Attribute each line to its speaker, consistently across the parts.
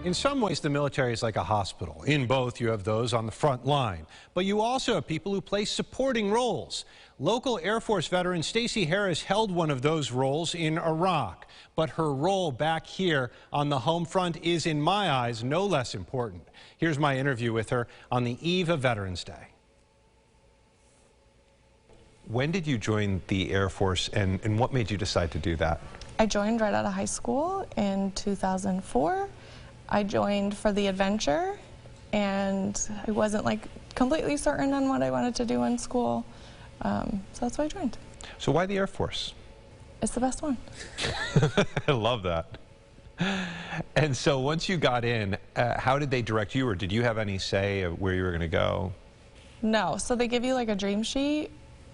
Speaker 1: In some ways, the military is like a hospital. In both, you have those on the front line, but you also have people who play supporting roles. Local Air Force veteran Stacy Harris held one of those roles in Iraq, but her role back here on the home front is, in my eyes, no less important. Here's my interview with her on the eve of Veterans Day. When did you join the Air Force, and what made you decide to do that?
Speaker 2: I joined right out of high school in 2004. I joined for the adventure, and I wasn't completely certain on what I wanted to do in school, so that's why I joined.
Speaker 1: So why the Air Force?
Speaker 2: It's the best one.
Speaker 1: I love that. And so once you got in, how did they direct you, or did you have any say of where you were going to go?
Speaker 2: No, so they give you like a dream sheet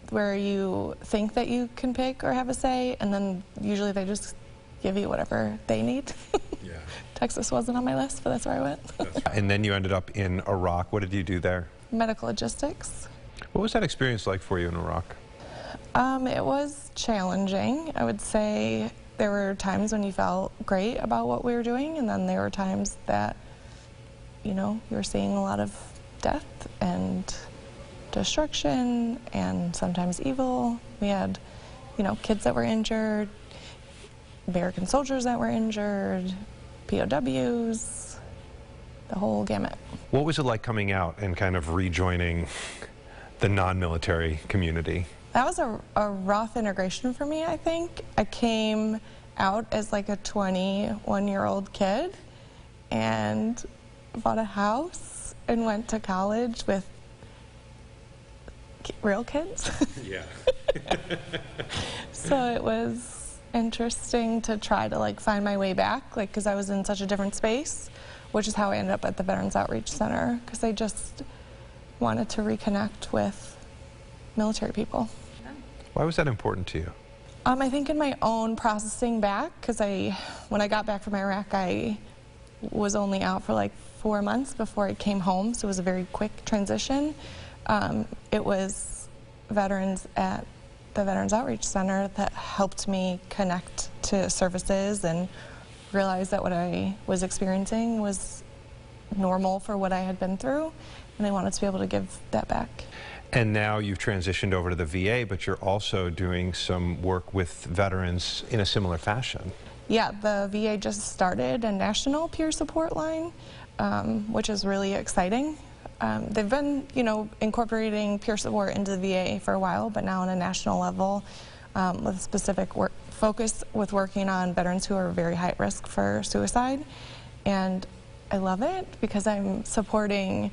Speaker 2: where you think that you can pick or have a say, and then usually they just give you whatever they need.
Speaker 1: Yeah.
Speaker 2: Texas wasn't on my list, but that's where I went.
Speaker 1: And then you ended up in Iraq. What did you do there?
Speaker 2: Medical logistics.
Speaker 1: What was that experience like for you in Iraq?
Speaker 2: It was challenging. I would say there were times when you felt great about what we were doing, and then there were times that, you were seeing a lot of death and destruction and sometimes evil. We had, kids that were injured, American soldiers that were injured, POWs, the whole gamut.
Speaker 1: What was it like coming out and kind of rejoining the non-military community?
Speaker 2: That was a rough integration for me, I think. I came out as like a 21-year-old kid and bought a house and went to college with real kids.
Speaker 1: Yeah.
Speaker 2: So it was interesting to try to find my way back, because I was in such a different space, which is how I ended up at the Veterans Outreach Center, because I just wanted to reconnect with military people.
Speaker 1: Why was that important to you?
Speaker 2: I think in my own processing back, because when I got back from Iraq, I was only out for 4 months before I came home, so it was a very quick transition. It was veterans at the Veterans Outreach Center that helped me connect to services and realize that what I was experiencing was normal for what I had been through, and I wanted to be able to give that back.
Speaker 1: And now you've transitioned over to the VA, but you're also doing some work with veterans in a similar fashion.
Speaker 2: Yeah, the VA just started a national peer support line, which is really exciting. They've been, incorporating peer support into the VA for a while, but now on a national level, with specific focus with working on veterans who are very high risk for suicide. And I love it because I'm supporting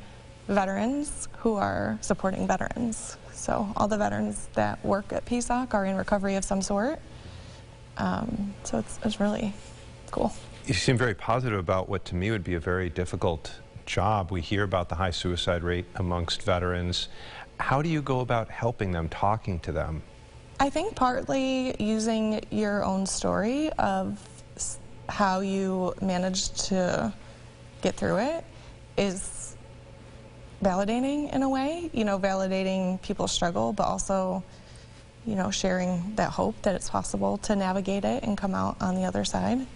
Speaker 2: veterans who are supporting veterans. So all the veterans that work at PSOC are in recovery of some sort. So it's really cool.
Speaker 1: You seem very positive about what to me would be a very difficult job. We hear about the high suicide rate amongst veterans. How do you go about helping them, talking to them?
Speaker 2: I think partly using your own story of how you managed to get through it is validating in a way, validating people's struggle, but also, sharing that hope that it's possible to navigate it and come out on the other side.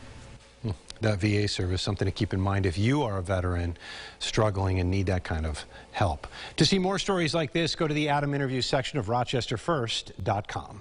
Speaker 1: That VA service, something to keep in mind if you are a veteran struggling and need that kind of help. To see more stories like this, go to the Adam Interviews section of RochesterFirst.com.